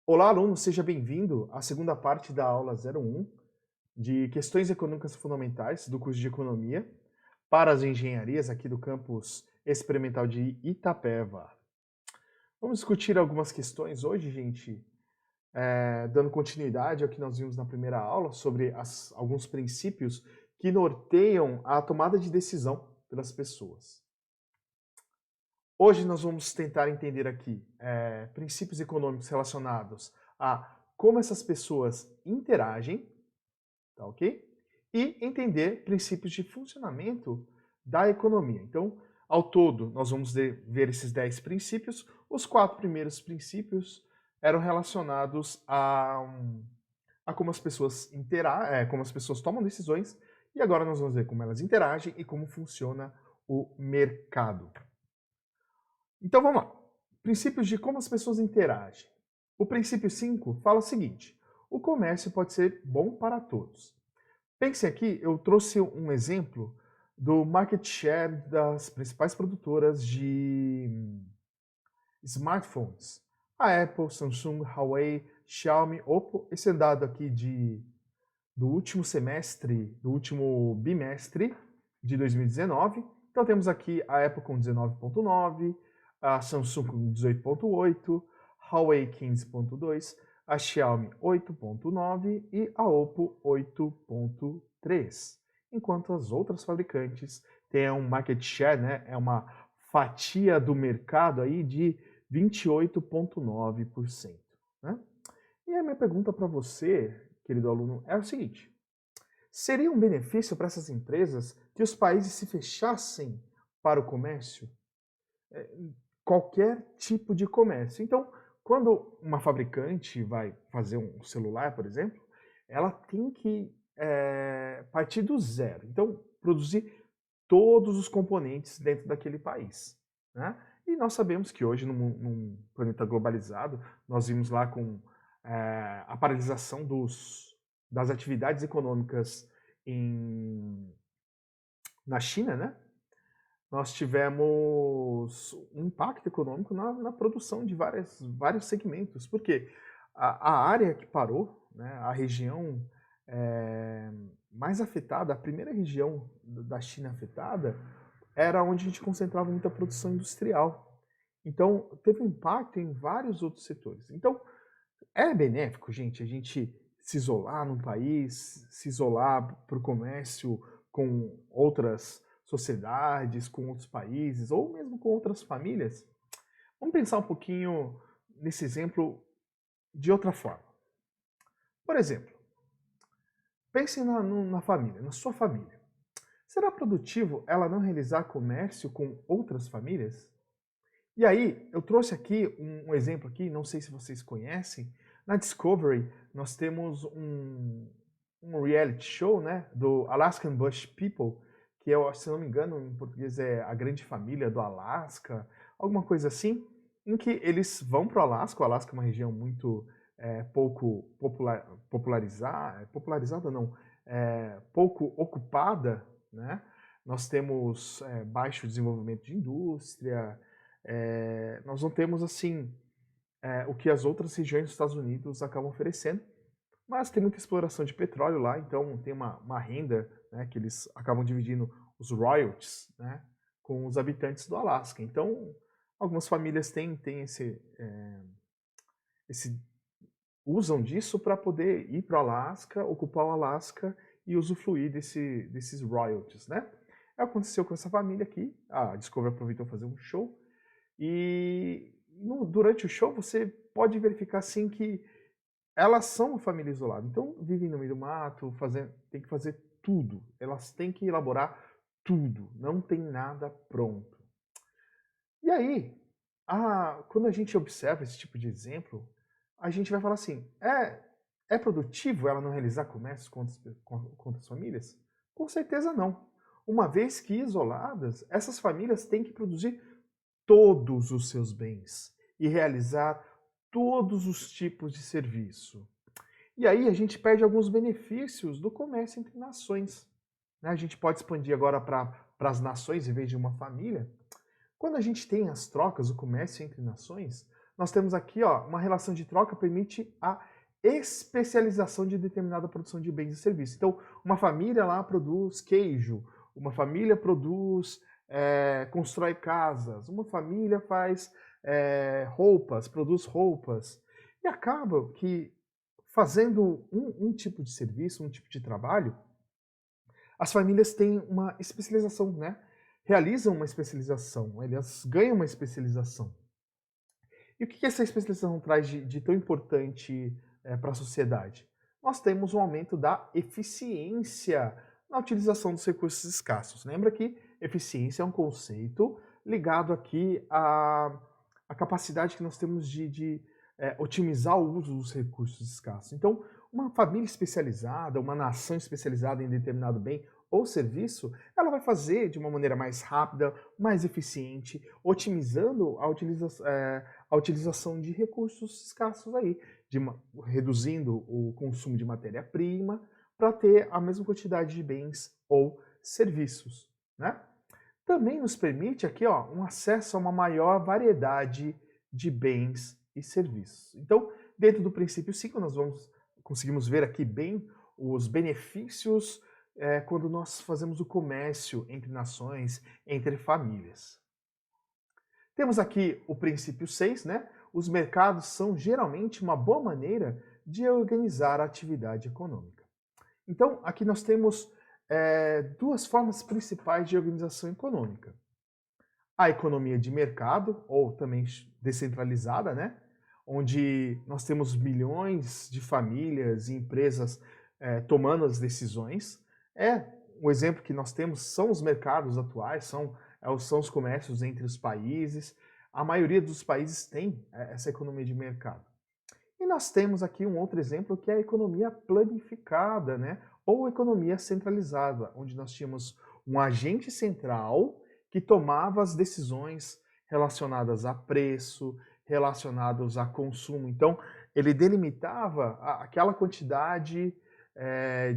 Olá, aluno, seja bem-vindo à segunda parte da aula 01 de Questões Econômicas Fundamentais do curso de Economia para as engenharias aqui do campus experimental de Itapeva. Vamos discutir algumas questões hoje, gente, dando continuidade ao que nós vimos na primeira aula sobre alguns princípios que norteiam a tomada de decisão pelas pessoas. Hoje nós vamos tentar entender aqui princípios econômicos relacionados a como essas pessoas interagem, tá ok? E entender princípios de funcionamento da economia. Então, ao todo, nós vamos ver esses 10 princípios. Os 4 primeiros princípios eram relacionados a como as pessoas como as pessoas tomam decisões, e agora nós vamos ver como elas interagem e como funciona o mercado. Então vamos lá. Princípios de como as pessoas interagem. O princípio 5 fala o seguinte: o comércio pode ser bom para todos. Pense aqui, eu trouxe um exemplo do market share das principais produtoras de smartphones. A Apple, Samsung, Huawei, Xiaomi, Oppo. Esse é dado aqui do último semestre, do último bimestre de 2019. Então temos aqui a Apple com 19,9, a Samsung com 18,8, Huawei 15,2, a Xiaomi 8,9 e a Oppo 8,3. Enquanto as outras fabricantes têm um market share, né, é uma fatia do mercado aí de 28,9%. Né? E a minha pergunta para você, querido aluno, é o seguinte: seria um benefício para essas empresas que os países se fechassem para o comércio? Qualquer tipo de comércio. Então, quando uma fabricante vai fazer um celular, por exemplo, ela tem que partir do zero. Então, produzir todos os componentes dentro daquele país. Né? E nós sabemos que hoje, num planeta globalizado, nós vimos lá com a paralisação das atividades econômicas na China, né? Nós tivemos um impacto econômico na produção de vários segmentos. Por quê? A área que parou, né, a região mais afetada, a primeira região da China afetada, era onde a gente concentrava muita produção industrial. Então, teve um impacto em vários outros setores. Então, é benéfico, gente, a gente se isolar num país, se isolar para o comércio com outras sociedades, com outros países, ou mesmo com outras famílias? Vamos pensar um pouquinho nesse exemplo de outra forma. Por exemplo, pense na família, na sua família. Será produtivo ela não realizar comércio com outras famílias? E aí, eu trouxe aqui um exemplo aqui, não sei se vocês conhecem. Na Discovery, nós temos um reality show, né, do Alaskan Bush People, que é, se não me engano, em português é A Grande Família do Alasca, alguma coisa assim, em que eles vão para o Alasca. O Alasca é uma região muito pouco popularizada não, pouco ocupada, né? Nós temos baixo desenvolvimento de indústria, nós não temos assim o que as outras regiões dos Estados Unidos acabam oferecendo, mas tem muita exploração de petróleo lá, então tem uma renda, né, que eles acabam dividindo os royalties, né, com os habitantes do Alasca. Então, algumas famílias têm usam disso para poder ir para o Alasca, ocupar o Alasca e usufruir desses royalties, né? Aconteceu com essa família aqui, a Discovery aproveitou fazer um show, e durante o show você pode verificar assim que elas são uma família isolada. Então vivem no meio do mato, tem que fazer tudo. Elas têm que elaborar tudo. Não tem nada pronto. E aí, quando a gente observa esse tipo de exemplo, a gente vai falar assim: é produtivo ela não realizar comércio com outras famílias? Com certeza não. Uma vez que isoladas, essas famílias têm que produzir todos os seus bens e realizar todos os tipos de serviço. E aí a gente perde alguns benefícios do comércio entre nações. Né? A gente pode expandir agora para as nações em vez de uma família. Quando a gente tem as trocas, o comércio entre nações, nós temos aqui, ó, uma relação de troca permite a especialização de determinada produção de bens e serviços. Então, uma família lá produz queijo, uma família produz, constrói casas, uma família faz roupas, produz roupas. E acaba que fazendo um tipo de serviço, um tipo de trabalho, as famílias têm uma especialização, né? Realizam uma especialização, elas ganham uma especialização. E o que essa especialização traz de tão importante para a sociedade? Nós temos um aumento da eficiência na utilização dos recursos escassos. Lembra que eficiência é um conceito ligado aqui à capacidade que nós temos de otimizar o uso dos recursos escassos. Então, uma família especializada, uma nação especializada em determinado bem ou serviço, ela vai fazer de uma maneira mais rápida, mais eficiente, otimizando a utilização de recursos escassos aí, reduzindo o consumo de matéria-prima para ter a mesma quantidade de bens ou serviços, né? Também nos permite aqui, ó, um acesso a uma maior variedade de bens e serviços. Então, dentro do princípio 5, nós conseguimos ver aqui bem os benefícios quando nós fazemos o comércio entre nações, entre famílias. Temos aqui o princípio 6, né? Os mercados são geralmente uma boa maneira de organizar a atividade econômica. Então, aqui nós temos duas formas principais de organização econômica. A economia de mercado, ou também descentralizada, né? Onde nós temos milhões de famílias e empresas tomando as decisões. Um exemplo que nós temos são os mercados atuais, são os comércios entre os países. A maioria dos países tem essa economia de mercado. E nós temos aqui um outro exemplo que é a economia planificada, né? Ou economia centralizada, onde nós tínhamos um agente central que tomava as decisões relacionadas a preço, relacionadas a consumo. Então, ele delimitava aquela quantidade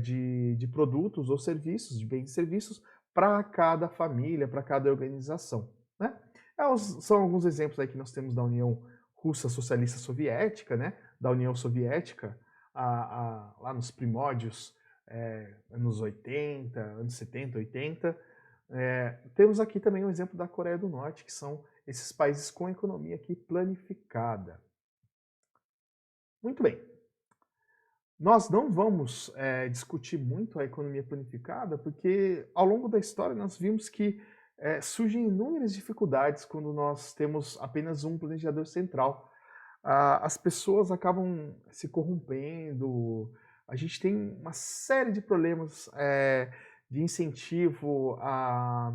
de produtos ou serviços, de bens e serviços, para cada família, para cada organização, né? São alguns exemplos aí que nós temos da União Russa Socialista Soviética, né? Da União Soviética, lá nos primórdios, anos 80, anos 70, 80. Temos aqui também um exemplo da Coreia do Norte, que são esses países com economia aqui planificada. Muito bem. Nós não vamos discutir muito a economia planificada, porque ao longo da história nós vimos que surgem inúmeras dificuldades quando nós temos apenas um planejador central. As pessoas acabam se corrompendo, a gente tem uma série de problemas de incentivo a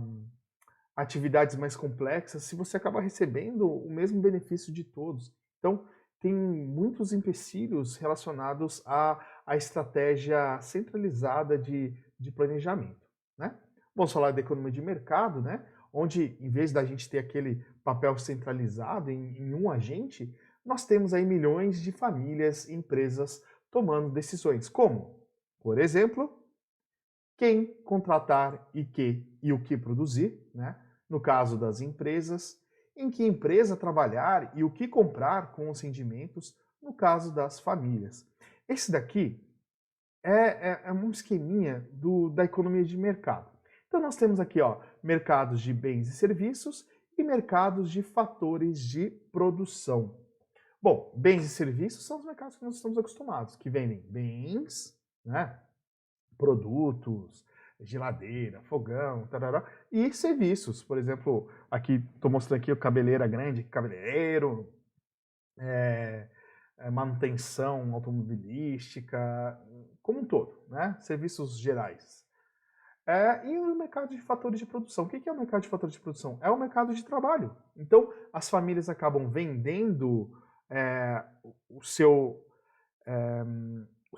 atividades mais complexas se você acaba recebendo o mesmo benefício de todos. Então, tem muitos empecilhos relacionados à estratégia centralizada de planejamento, né? Vamos falar da economia de mercado, né? Onde, em vez da gente ter aquele papel centralizado em um agente, nós temos aí milhões de famílias e empresas tomando decisões. Como? Por exemplo, quem contratar e o que produzir, né? No caso das empresas, em que empresa trabalhar e o que comprar com os rendimentos, no caso das famílias. Esse daqui é um esqueminha da economia de mercado. Então nós temos aqui, ó, mercados de bens e serviços e mercados de fatores de produção. Bom, bens e serviços são os mercados que nós estamos acostumados, que vendem bens, né, produtos, geladeira, fogão, tarará, e serviços. Por exemplo, aqui estou mostrando aqui o cabeleira grande, cabeleireiro, manutenção automobilística, como um todo, né? Serviços gerais. E o mercado de fatores de produção. O que é o mercado de fatores de produção? É o mercado de trabalho. Então, as famílias acabam vendendo o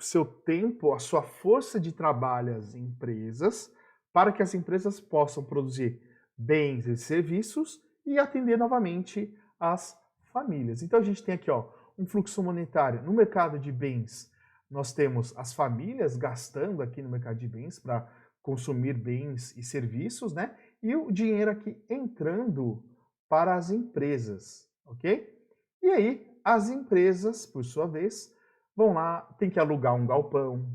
seu tempo, a sua força de trabalho às empresas, para que as empresas possam produzir bens e serviços e atender novamente as famílias. Então a gente tem aqui, ó, um fluxo monetário. No mercado de bens, nós temos as famílias gastando aqui no mercado de bens para consumir bens e serviços, né? E o dinheiro aqui entrando para as empresas, ok? E aí, as empresas, por sua vez, vão lá, tem que alugar um galpão,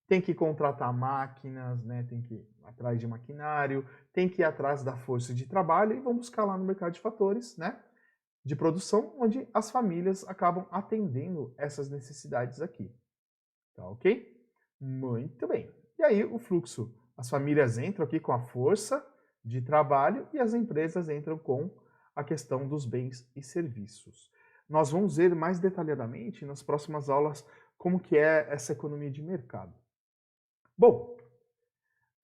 tem que contratar máquinas, né? Tem que ir atrás de maquinário, tem que ir atrás da força de trabalho e vão buscar lá no mercado de fatores, né? De produção, onde as famílias acabam atendendo essas necessidades aqui. Tá ok? Muito bem. E aí o fluxo, as famílias entram aqui com a força de trabalho e as empresas entram com a questão dos bens e serviços. Nós vamos ver mais detalhadamente nas próximas aulas como que é essa economia de mercado. Bom,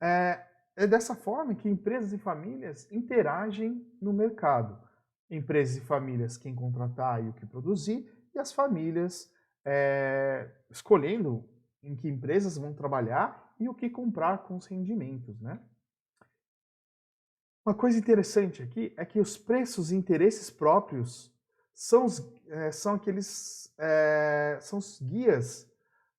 é dessa forma que empresas e famílias interagem no mercado. Empresas e famílias quem contratar e o que produzir, e as famílias escolhendo em que empresas vão trabalhar e o que comprar com os rendimentos, né? Uma coisa interessante aqui é que os preços e interesses próprios são são os guias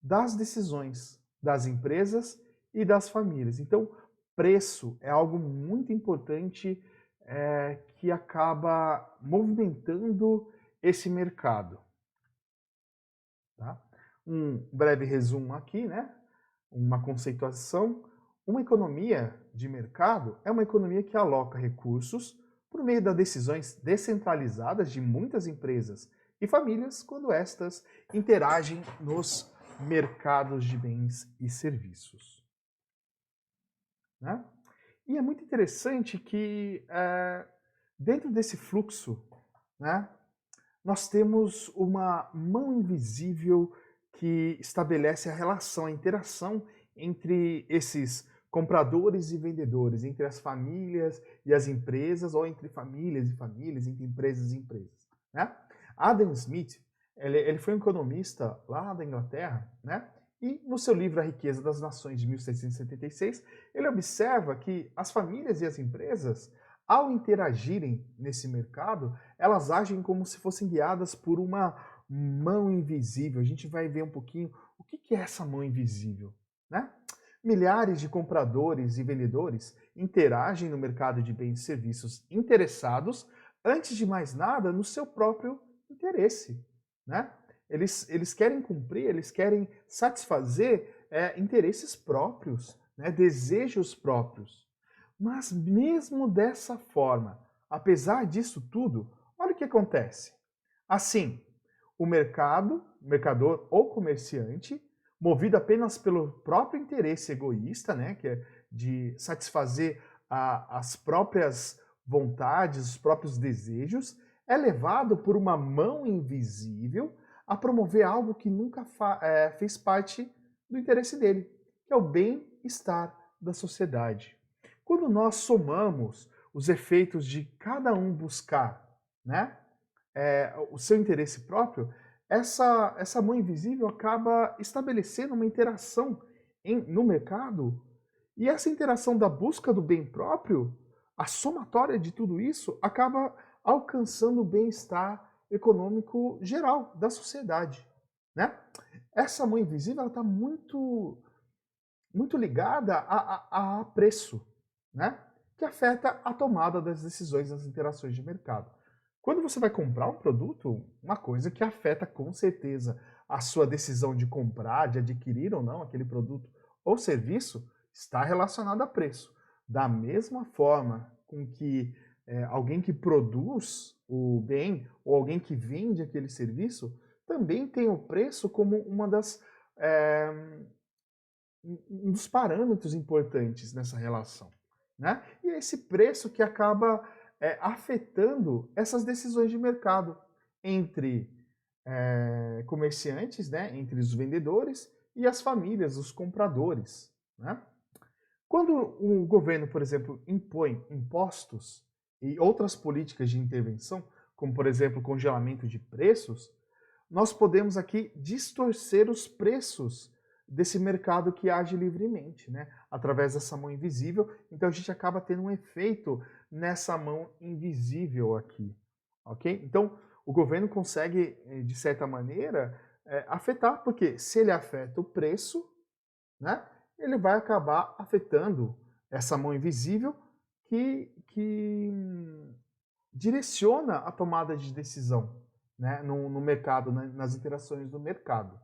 das decisões das empresas e das famílias. Então, preço é algo muito importante que acaba movimentando esse mercado. Tá? Um breve resumo aqui, né? Uma conceituação. Uma economia de mercado é uma economia que aloca recursos por meio das decisões descentralizadas de muitas empresas e famílias quando estas interagem nos mercados de bens e serviços. Né? E é muito interessante que dentro desse fluxo, né, nós temos uma mão invisível que estabelece a relação, a interação entre esses compradores e vendedores, entre as famílias e as empresas, ou entre famílias e famílias, entre empresas e empresas. Né? Adam Smith, ele foi um economista lá da Inglaterra, né? E no seu livro A Riqueza das Nações, de 1776, ele observa que as famílias e as empresas, ao interagirem nesse mercado, elas agem como se fossem guiadas por uma mão invisível. A gente vai ver um pouquinho o que é essa mão invisível, né? Milhares de compradores e vendedores interagem no mercado de bens e serviços interessados, antes de mais nada, no seu próprio interesse, né? Eles querem cumprir, eles querem satisfazer interesses próprios, né? Desejos próprios. Mas mesmo dessa forma, apesar disso tudo, olha o que acontece. Assim, o mercador ou comerciante, movido apenas pelo próprio interesse egoísta, né, que é de satisfazer as próprias vontades, os próprios desejos, é levado por uma mão invisível a promover algo que nunca fez parte do interesse dele, que é o bem-estar da sociedade. Quando nós somamos os efeitos de cada um buscar, né, o seu interesse próprio, essa mão invisível acaba estabelecendo uma interação no mercado, e essa interação da busca do bem próprio, a somatória de tudo isso, acaba alcançando o bem-estar econômico geral da sociedade. Né? Essa mão invisível está muito ligada a preço, né? Que afeta a tomada das decisões nas interações de mercado. Quando você vai comprar um produto, uma coisa que afeta com certeza a sua decisão de comprar, de adquirir ou não aquele produto ou serviço, está relacionado a preço. Da mesma forma com que alguém que produz o bem ou alguém que vende aquele serviço também tem o preço como uma das um dos parâmetros importantes nessa relação. Né? E é esse preço que acaba afetando essas decisões de mercado entre comerciantes, né? Entre os vendedores e as famílias, os compradores. Né? Quando o governo, por exemplo, impõe impostos e outras políticas de intervenção, como por exemplo congelamento de preços, nós podemos aqui distorcer os preços desse mercado que age livremente, né? Através dessa mão invisível. Então a gente acaba tendo um efeito nessa mão invisível aqui, ok? Então o governo consegue, de certa maneira, afetar, porque se ele afeta o preço, né? Ele vai acabar afetando essa mão invisível que direciona a tomada de decisão, né, no mercado, né, nas interações do mercado.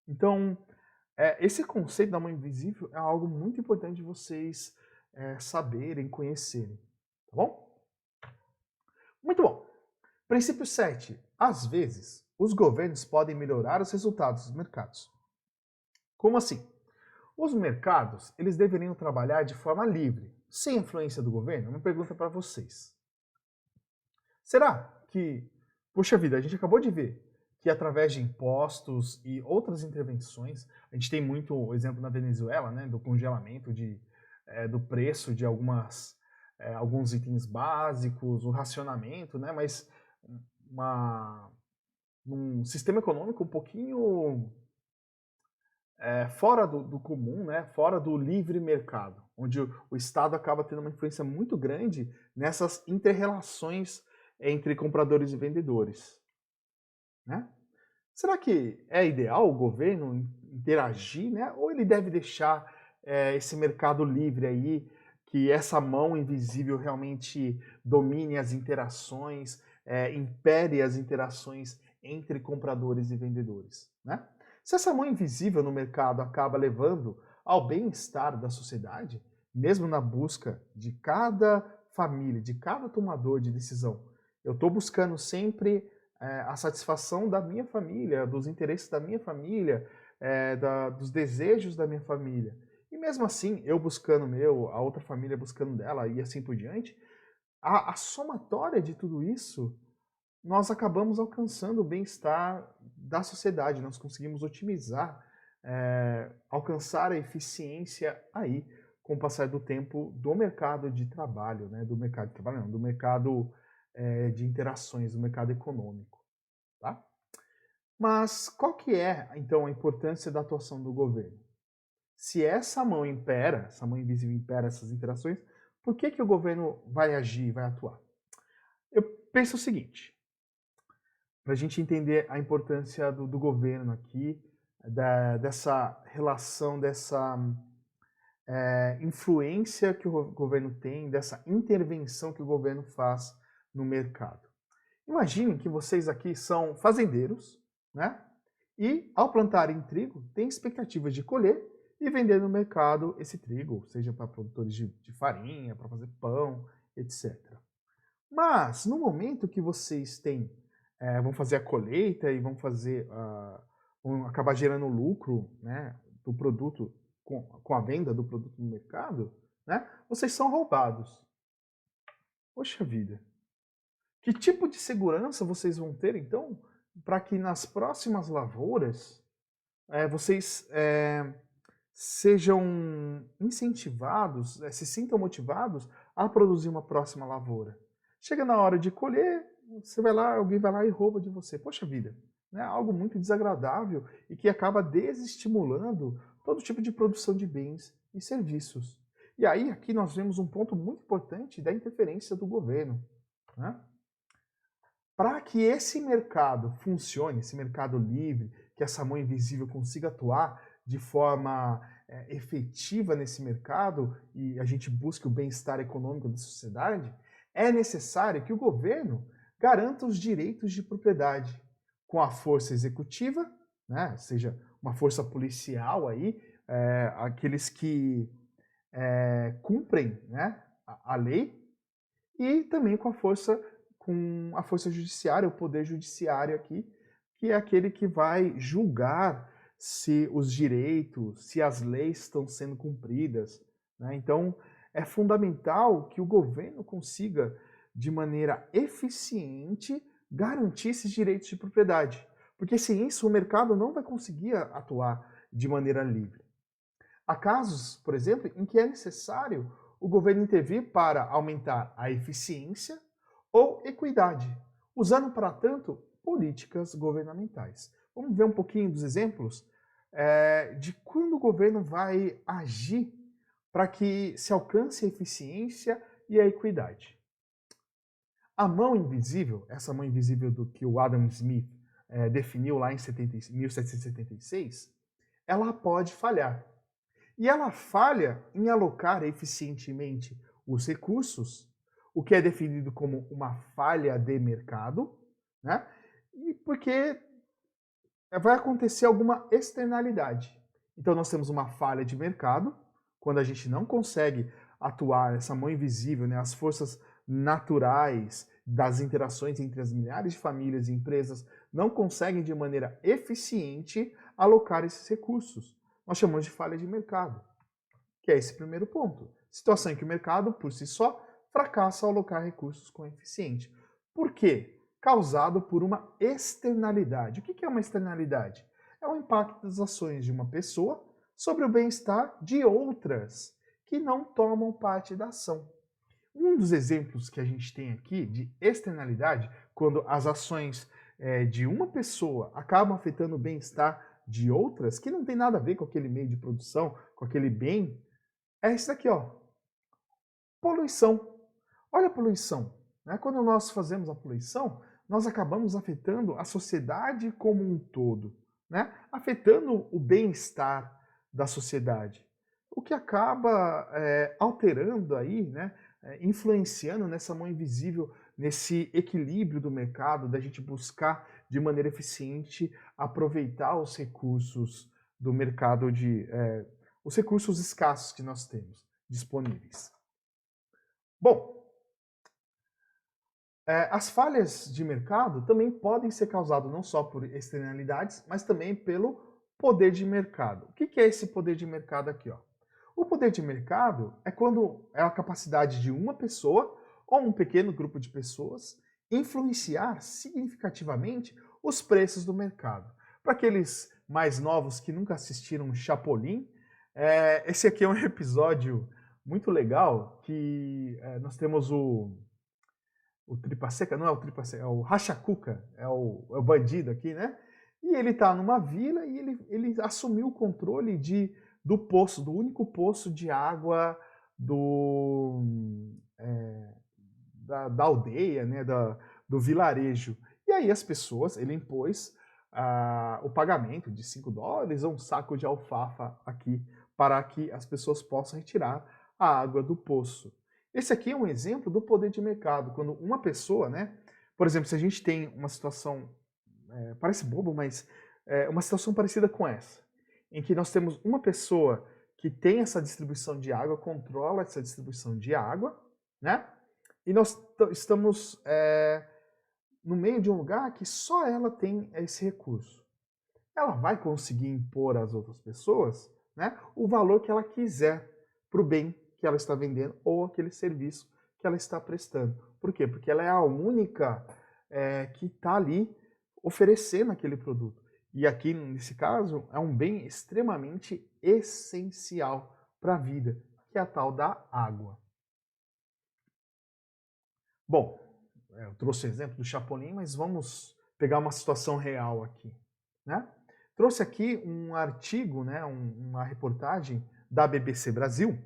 Então, esse conceito da mão invisível é algo muito importante de vocês saberem, conhecerem. Tá bom? Muito bom. Princípio 7. Às vezes, os governos podem melhorar os resultados dos mercados. Como assim? Os mercados, eles deveriam trabalhar de forma livre, sem influência do governo? Uma pergunta para vocês. Será que, poxa vida, a gente acabou de ver que através de impostos e outras intervenções, a gente tem muito exemplo na Venezuela, né, do congelamento do preço de alguns itens básicos, o racionamento, né, mas num sistema econômico um pouquinho fora do comum, né, fora do livre mercado, onde o Estado acaba tendo uma influência muito grande nessas inter-relações entre compradores e vendedores. Né? Será que é ideal o governo interagir, né? Ou ele deve deixar esse mercado livre aí, que essa mão invisível realmente domine as interações, impere as interações entre compradores e vendedores? Né? Se essa mão invisível no mercado acaba levando ao bem-estar da sociedade, mesmo na busca de cada família, de cada tomador de decisão, eu estou buscando sempre a satisfação da minha família, dos interesses da minha família, dos desejos da minha família. E mesmo assim, eu buscando o meu, a outra família buscando dela e assim por diante, a somatória de tudo isso, nós acabamos alcançando o bem-estar da sociedade, nós conseguimos otimizar, alcançar a eficiência aí com o passar do tempo do mercado de trabalho, né? Do mercado de trabalho não, do mercado de interações, do mercado econômico. Tá? Mas qual que é, então, a importância da atuação do governo? Se essa mão impera, essa mão invisível impera essas interações, por que o governo vai agir, vai atuar? Eu penso o seguinte, para a gente entender a importância do governo aqui, dessa relação, dessa influência que o governo tem, dessa intervenção que o governo faz no mercado. Imaginem que vocês aqui são fazendeiros, né? E ao plantarem trigo, têm expectativas de colher e vender no mercado esse trigo, seja para produtores de farinha, para fazer pão, etc. Mas no momento que vocês vão fazer a colheita e vão acabar gerando lucro, né, do produto com a venda do produto no mercado, né, vocês são roubados. Poxa vida. Que tipo de segurança vocês vão ter, então, para que nas próximas lavouras vocês sejam incentivados, se sintam motivados a produzir uma próxima lavoura? Chega na hora de colher, alguém vai lá e rouba de você. Poxa vida, né? Algo muito desagradável e que acaba desestimulando todo tipo de produção de bens e serviços. E aí, aqui nós vemos um ponto muito importante da interferência do governo. Né? Para que esse mercado funcione, esse mercado livre, que essa mão invisível consiga atuar de forma efetiva nesse mercado e a gente busque o bem-estar econômico da sociedade, é necessário que o governo garanta os direitos de propriedade com a força executiva, né, seja uma força policial aí, aqueles que cumprem, né, a lei, e também com a força judiciária, o poder judiciário aqui, que é aquele que vai julgar se os direitos, se as leis estão sendo cumpridas. Né? Então, é fundamental que o governo consiga, de maneira eficiente, garantir esses direitos de propriedade. Porque sem isso, o mercado não vai conseguir atuar de maneira livre. Há casos, por exemplo, em que é necessário o governo intervir para aumentar a eficiência ou equidade, usando, para tanto, políticas governamentais. Vamos ver um pouquinho dos exemplos de quando o governo vai agir para que se alcance a eficiência e a equidade. A mão invisível, essa mão invisível do que o Adam Smith definiu lá em 1776, ela pode falhar. E ela falha em alocar eficientemente os recursos, o que é definido como uma falha de mercado, né? E porque vai acontecer alguma externalidade. Então nós temos uma falha de mercado, quando a gente não consegue atuar, essa mão invisível, né, as forças naturais das interações entre as milhares de famílias e empresas não conseguem de maneira eficiente alocar esses recursos. Nós chamamos de falha de mercado, que é esse primeiro ponto. Situação em que o mercado, por si só, fracassa ao alocar recursos com eficiência. Por quê? Causado por uma externalidade. O que é uma externalidade? É o impacto das ações de uma pessoa sobre o bem-estar de outras que não tomam parte da ação. Um dos exemplos que a gente tem aqui de externalidade, quando as ações de uma pessoa acabam afetando o bem-estar de outras, que não tem nada a ver com aquele meio de produção, com aquele bem, é isso daqui, ó. Poluição. Olha a poluição. Né? Quando nós fazemos a poluição, nós acabamos afetando a sociedade como um todo, né? Afetando o bem-estar da sociedade, o que acaba alterando aí, né? Influenciando nessa mão invisível, nesse equilíbrio do mercado, da gente buscar de maneira eficiente aproveitar os recursos do mercado, os recursos escassos que nós temos disponíveis. Bom, as falhas de mercado também podem ser causadas não só por externalidades, mas também pelo poder de mercado. O que é esse poder de mercado aqui, ó? O poder de mercado é quando é a capacidade de uma pessoa ou um pequeno grupo de pessoas influenciar significativamente os preços do mercado. Para aqueles mais novos que nunca assistiram Chapolin, esse aqui é um episódio muito legal que nós temos o Tripa Seca, não é o Tripa Seca, é o Racha-Cuca, é o bandido aqui, né? E ele tá numa vila e ele assumiu o controle do poço, do único poço de água da aldeia, né? Do vilarejo. E aí as pessoas, ele impôs o pagamento de $5 ou um saco de alfafa aqui, para que as pessoas possam retirar a água do poço. Esse aqui é um exemplo do poder de mercado, quando uma pessoa, né? Por exemplo, se a gente tem uma situação, parece bobo, mas uma situação parecida com essa, em que nós temos uma pessoa que tem essa distribuição de água, controla essa distribuição de água, né? E nós estamos no meio de um lugar que só ela tem esse recurso. Ela vai conseguir impor às outras pessoas, né, o valor que ela quiser para o bem que ela está vendendo ou aquele serviço que ela está prestando. Por quê? Porque ela é a única que está ali oferecendo aquele produto. E aqui, nesse caso, é um bem extremamente essencial para a vida, que é a tal da água. Bom, eu trouxe o exemplo do Chapolin, mas vamos pegar uma situação real aqui, né? Trouxe aqui um artigo, né, uma reportagem da BBC Brasil,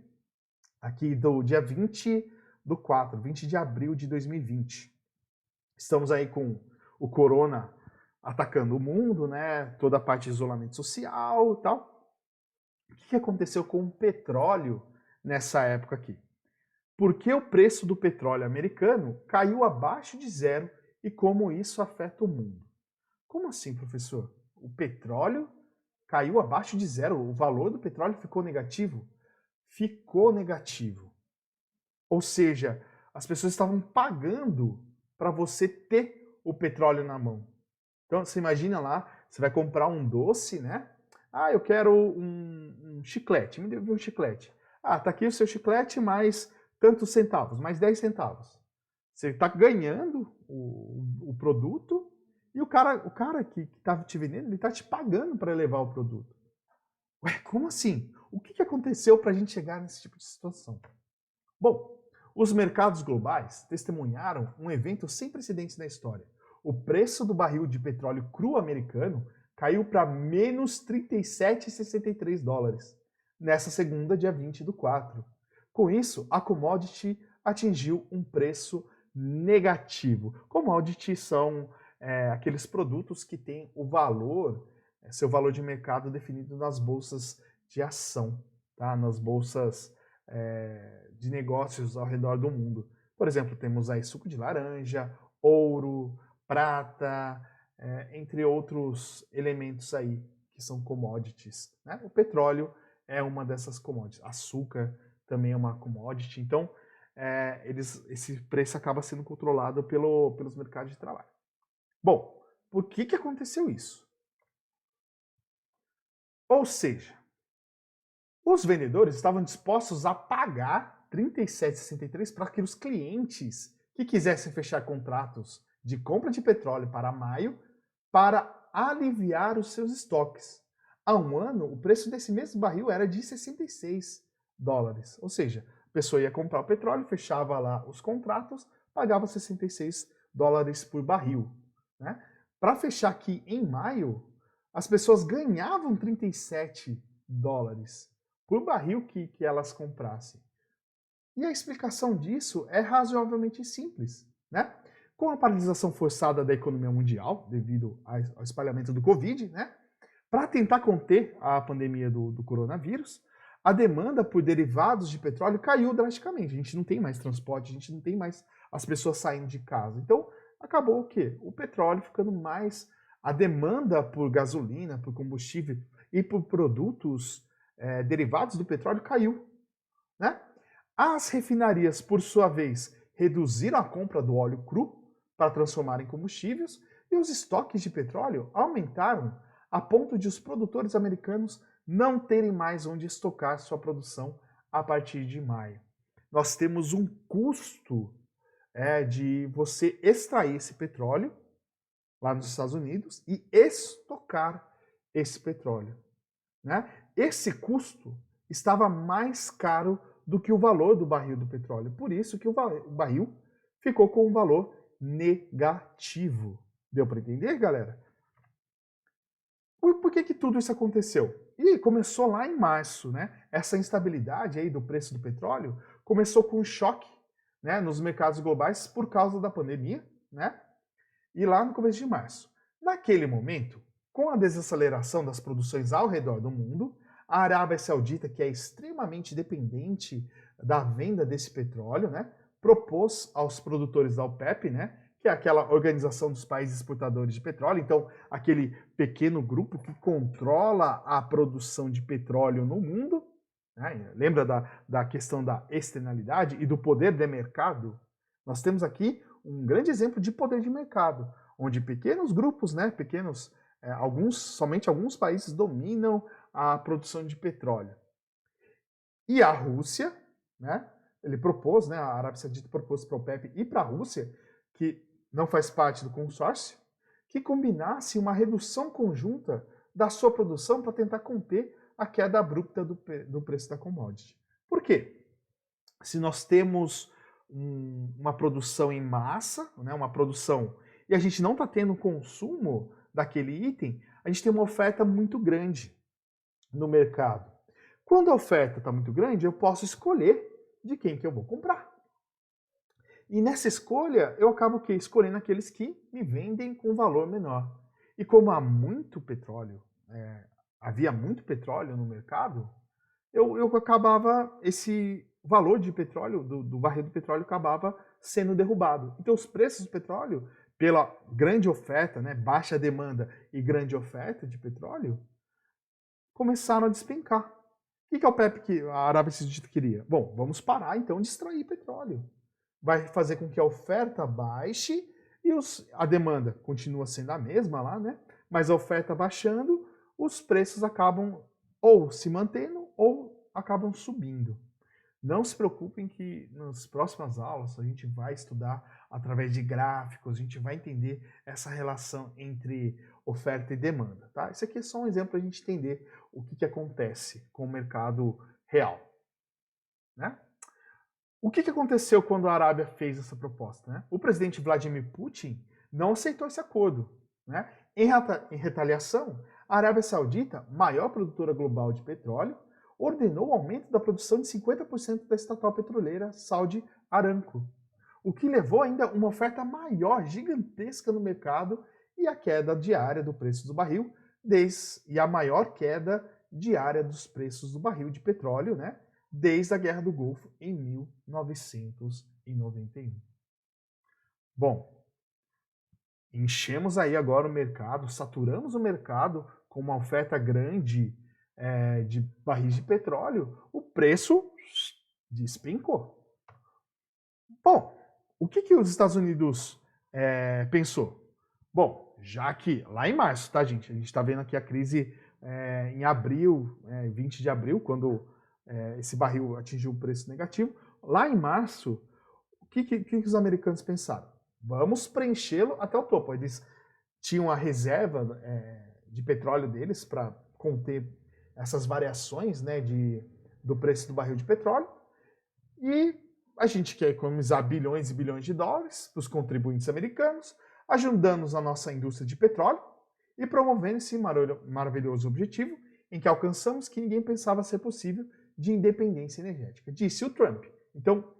aqui do dia 20 de abril de 2020. Estamos aí com o corona atacando o mundo, né, toda a parte de isolamento social e tal. O que aconteceu com o petróleo nessa época aqui? Por que o preço do petróleo americano caiu abaixo de zero e como isso afeta o mundo? Como assim, professor? O petróleo caiu abaixo de zero, o valor do petróleo ficou negativo? Ficou negativo. Ou seja, as pessoas estavam pagando para você ter o petróleo na mão. Então, você imagina lá, você vai comprar um doce, né? Ah, eu quero um chiclete, me dê um chiclete. Ah, tá aqui o seu chiclete mais tantos centavos, mais 10 centavos. Você está ganhando o produto e o cara que está te vendendo, ele está te pagando para levar o produto. Ué, como assim? O que aconteceu para a gente chegar nesse tipo de situação? Bom, os mercados globais testemunharam um evento sem precedentes na história. O preço do barril de petróleo cru americano caiu para menos $37,63 nessa segunda, dia 20/4. Com isso, a commodity atingiu um preço negativo. Commodities são aqueles produtos que têm o valor, seu valor de mercado definido nas bolsas de ação, tá? Nas bolsas de negócios ao redor do mundo. Por exemplo, temos aí suco de laranja, ouro, prata, entre outros elementos aí que são commodities, né? O petróleo é uma dessas commodities, açúcar também é uma commodity, então esse preço acaba sendo controlado pelos mercados de trabalho. Bom, por que aconteceu isso? Ou seja, os vendedores estavam dispostos a pagar R$ 37,63 para que os clientes que quisessem fechar contratos de compra de petróleo para maio para aliviar os seus estoques. Há um ano, o preço desse mesmo barril era de $66. Ou seja, a pessoa ia comprar o petróleo, fechava lá os contratos, pagava $66 por barril. Né? Para fechar aqui em maio, as pessoas ganhavam $37 por barril que elas comprassem. E a explicação disso é razoavelmente simples, né? Com a paralisação forçada da economia mundial, devido ao espalhamento do Covid, né? Para tentar conter a pandemia do coronavírus, a demanda por derivados de petróleo caiu drasticamente. A gente não tem mais transporte, a gente não tem mais as pessoas saindo de casa. Então, acabou o quê? O petróleo ficando mais... A demanda por gasolina, por combustível e por produtos derivados do petróleo caiu, né? As refinarias, por sua vez, reduziram a compra do óleo cru para transformar em combustíveis e os estoques de petróleo aumentaram a ponto de os produtores americanos não terem mais onde estocar sua produção a partir de maio. Nós temos um custo de você extrair esse petróleo lá nos Estados Unidos e estocar esse petróleo. Né? Esse custo estava mais caro do que o valor do barril do petróleo. Por isso que o barril ficou com um valor negativo. Deu para entender, galera? Por que tudo isso aconteceu? E começou lá em março, né? Essa instabilidade aí do preço do petróleo começou com um choque, né, nos mercados globais por causa da pandemia, né? E lá no começo de março. Naquele momento, com a desaceleração das produções ao redor do mundo, a Arábia Saudita, que é extremamente dependente da venda desse petróleo, né, propôs aos produtores da OPEP, né, que é aquela organização dos países exportadores de petróleo, então aquele pequeno grupo que controla a produção de petróleo no mundo, né, lembra da questão da externalidade e do poder de mercado? Nós temos aqui um grande exemplo de poder de mercado, onde pequenos grupos, né, somente alguns países dominam a produção de petróleo. E a Rússia, né, a Arábia Saudita propôs para a OPEP e para a Rússia, que não faz parte do consórcio, que combinasse uma redução conjunta da sua produção para tentar conter a queda abrupta do preço da commodity. Por quê? Se nós temos uma produção em massa, né, uma produção, e a gente não está tendo consumo daquele item, a gente tem uma oferta muito grande no mercado. Quando a oferta está muito grande, eu posso escolher de quem que eu vou comprar. E nessa escolha, eu acabo escolhendo aqueles que me vendem com valor menor. E como há muito petróleo, havia muito petróleo no mercado, eu acabava, esse valor de petróleo, do barril do petróleo, acabava sendo derrubado. Então os preços do petróleo, pela grande oferta, né, baixa demanda e grande oferta de petróleo, começaram a despencar. O que a OPEP, a Arábia Saudita, queria? Bom, vamos parar então de extrair petróleo. Vai fazer com que a oferta baixe e a demanda continua sendo a mesma lá, né? Mas a oferta baixando, os preços acabam ou se mantendo ou acabam subindo. Não se preocupem que nas próximas aulas a gente vai estudar através de gráficos, a gente vai entender essa relação entre oferta e demanda, tá? Isso aqui é só um exemplo para a gente entender o que acontece com o mercado real, né? O que aconteceu quando a Arábia fez essa proposta, né? O presidente Vladimir Putin não aceitou esse acordo, né? Em retaliação, a Arábia Saudita, maior produtora global de petróleo, ordenou o aumento da produção de 50% da estatal petroleira Saudi Aramco, o que levou ainda a uma oferta maior, gigantesca no mercado e a queda diária do preço do barril, e a maior queda diária dos preços do barril de petróleo, né, desde a Guerra do Golfo em 1991. Bom, enchemos aí agora o mercado, saturamos o mercado com uma oferta grande de barris de petróleo, o preço despencou. Bom, o que os Estados Unidos pensou? Bom, já que lá em março, tá, gente? A gente está vendo aqui a crise em abril, 20 de abril, quando esse barril atingiu um preço negativo. Lá em março, o que os americanos pensaram? Vamos preenchê-lo até o topo. Eles tinham a reserva de petróleo deles para conter essas variações, né, do preço do barril de petróleo. E a gente quer economizar bilhões e bilhões de dólares para os contribuintes americanos, ajudando a nossa indústria de petróleo e promovendo esse maravilhoso objetivo em que alcançamos que ninguém pensava ser possível de independência energética, disse o Trump. Então,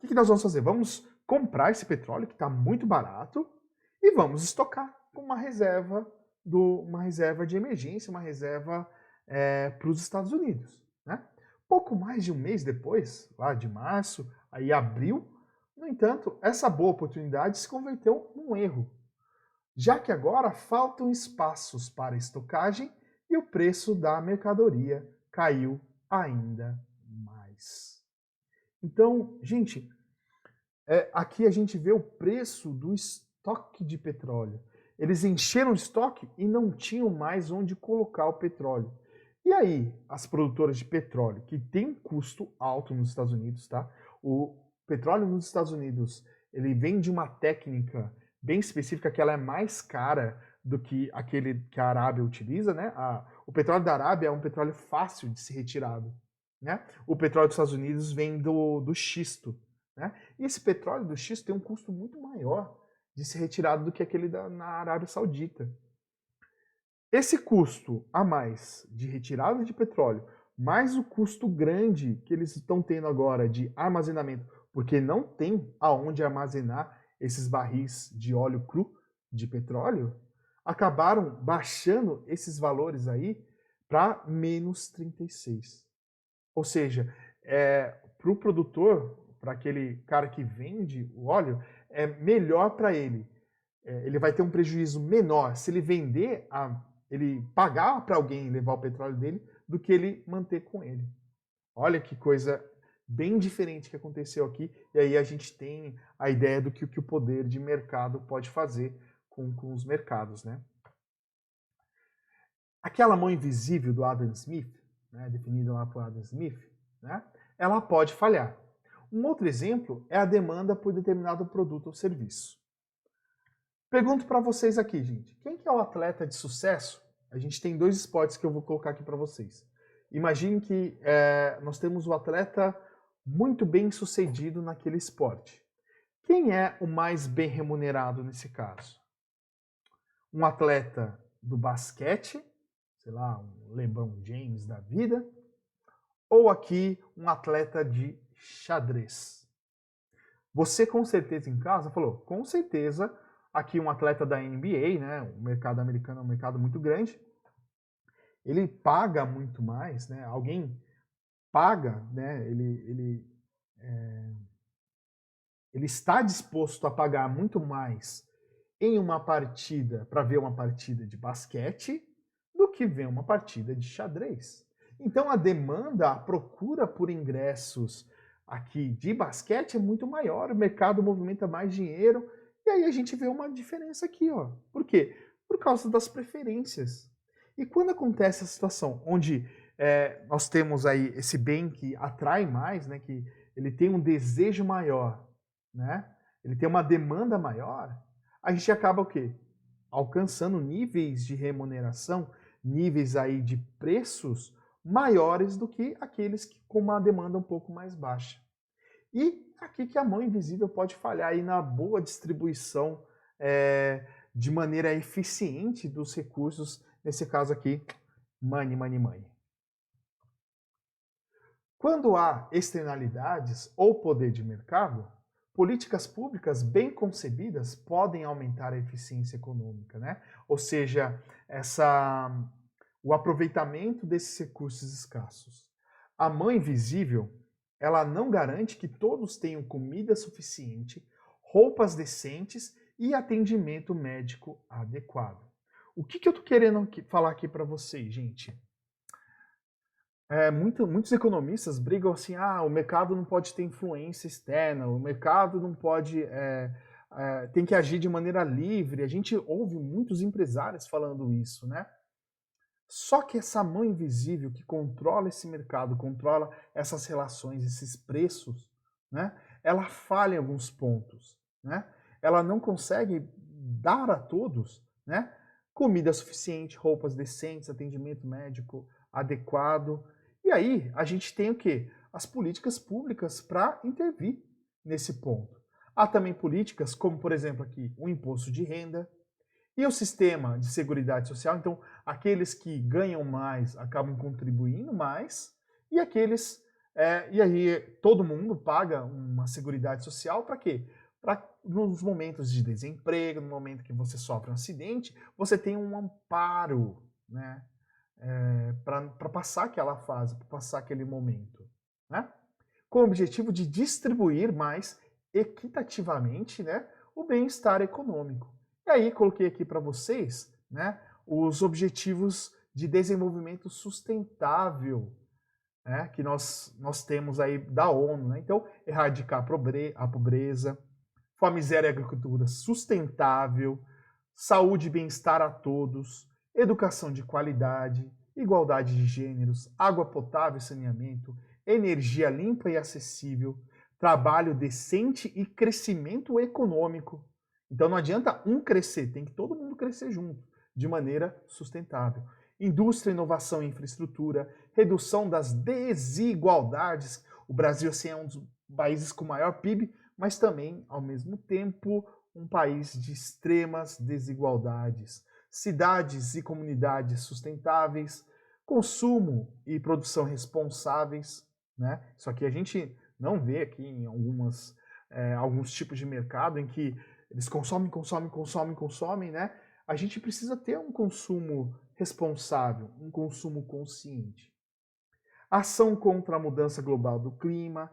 o que nós vamos fazer? Vamos comprar esse petróleo que está muito barato e vamos estocar com uma reserva de emergência, uma reserva para os Estados Unidos, né? Pouco mais de um mês depois, lá de março, aí abril, no entanto, essa boa oportunidade se converteu num erro, já que agora faltam espaços para estocagem e o preço da mercadoria caiu ainda mais. Então, gente, aqui a gente vê o preço do estoque de petróleo. Eles encheram o estoque e não tinham mais onde colocar o petróleo. E aí, as produtoras de petróleo, que tem um custo alto nos Estados Unidos, tá? O petróleo nos Estados Unidos, ele vem de uma técnica bem específica que ela é mais cara do que aquele que a Arábia utiliza, né? O petróleo da Arábia é um petróleo fácil de ser retirado, né? O petróleo dos Estados Unidos vem do xisto, né? E esse petróleo do xisto tem um custo muito maior de ser retirado do que aquele na Arábia Saudita. Esse custo a mais de retirada de petróleo, mais o custo grande que eles estão tendo agora de armazenamento, porque não tem aonde armazenar esses barris de óleo cru de petróleo, acabaram baixando esses valores aí para menos 36. Ou seja, para o produtor, para aquele cara que vende o óleo, é melhor para ele. Ele vai ter um prejuízo menor se ele vender ele pagar para alguém levar o petróleo dele do que ele manter com ele. Olha que coisa bem diferente que aconteceu aqui, e aí a gente tem a ideia do que o poder de mercado pode fazer com os mercados, né? Aquela mão invisível do Adam Smith, né, definida lá por Adam Smith, né, ela pode falhar. Um outro exemplo é a demanda por determinado produto ou serviço. Pergunto para vocês aqui, gente. Quem que é o atleta de sucesso? A gente tem dois esportes que eu vou colocar aqui para vocês. Imagine que nós temos um atleta muito bem sucedido naquele esporte. Quem é o mais bem remunerado nesse caso? Um atleta do basquete, sei lá, um LeBron James da vida, ou aqui um atleta de xadrez? Você com certeza em casa falou, com certeza, aqui um atleta da NBA, né? O mercado americano é um mercado muito grande. Ele paga muito mais, né? Alguém paga, né? Ele está disposto a pagar muito mais em uma partida para ver uma partida de basquete do que ver uma partida de xadrez. Então a demanda, a procura por ingressos aqui de basquete é muito maior, o mercado movimenta mais dinheiro. E aí a gente vê uma diferença aqui, ó. Por quê? Por causa das preferências. E quando acontece a situação onde nós temos aí esse bem que atrai mais, né, que ele tem um desejo maior, né, ele tem uma demanda maior, a gente acaba o quê? Alcançando níveis de remuneração, níveis aí de preços maiores do que aqueles que com uma demanda um pouco mais baixa. E aqui que a mão invisível pode falhar aí na boa distribuição de maneira eficiente dos recursos, nesse caso aqui, money, money, money. Quando há externalidades ou poder de mercado, políticas públicas bem concebidas podem aumentar a eficiência econômica, né? Ou seja, o aproveitamento desses recursos escassos. A mão invisível, ela não garante que todos tenham comida suficiente, roupas decentes e atendimento médico adequado. O que eu estou querendo falar aqui para vocês, gente? Muitos economistas brigam assim, o mercado não pode ter influência externa, o mercado não pode, tem que agir de maneira livre. A gente ouve muitos empresários falando isso, né? Só que essa mão invisível que controla esse mercado, controla essas relações, esses preços, né? Ela falha em alguns pontos, né? Ela não consegue dar a todos, né? Comida suficiente, roupas decentes, atendimento médico adequado. E aí, a gente tem o quê? As políticas públicas para intervir nesse ponto. Há também políticas como, por exemplo, aqui, o imposto de renda e o sistema de seguridade social. Então, aqueles que ganham mais acabam contribuindo mais e aqueles... e aí, todo mundo paga uma seguridade social para quê? Para nos momentos de desemprego, no momento que você sofre um acidente, você tem um amparo, né? Para passar aquela fase, para passar aquele momento, né? Com o objetivo de distribuir mais equitativamente, né, o bem-estar econômico. E aí coloquei aqui para vocês, né, os objetivos de desenvolvimento sustentável, né, que nós temos aí da ONU, né? Então, erradicar a pobreza, fome zero e agricultura sustentável, saúde e bem-estar a todos, educação de qualidade, igualdade de gêneros, água potável e saneamento, energia limpa e acessível, trabalho decente e crescimento econômico. Então não adianta um crescer, tem que todo mundo crescer junto, de maneira sustentável. Indústria, inovação e infraestrutura, redução das desigualdades. O Brasil assim, é um dos países com maior PIB, mas também, ao mesmo tempo, um país de extremas desigualdades. Cidades e comunidades sustentáveis, consumo e produção responsáveis, né? Isso aqui a gente não vê aqui em alguns tipos de mercado em que eles consomem, né? A gente precisa ter um consumo responsável, um consumo consciente. Ação contra a mudança global do clima,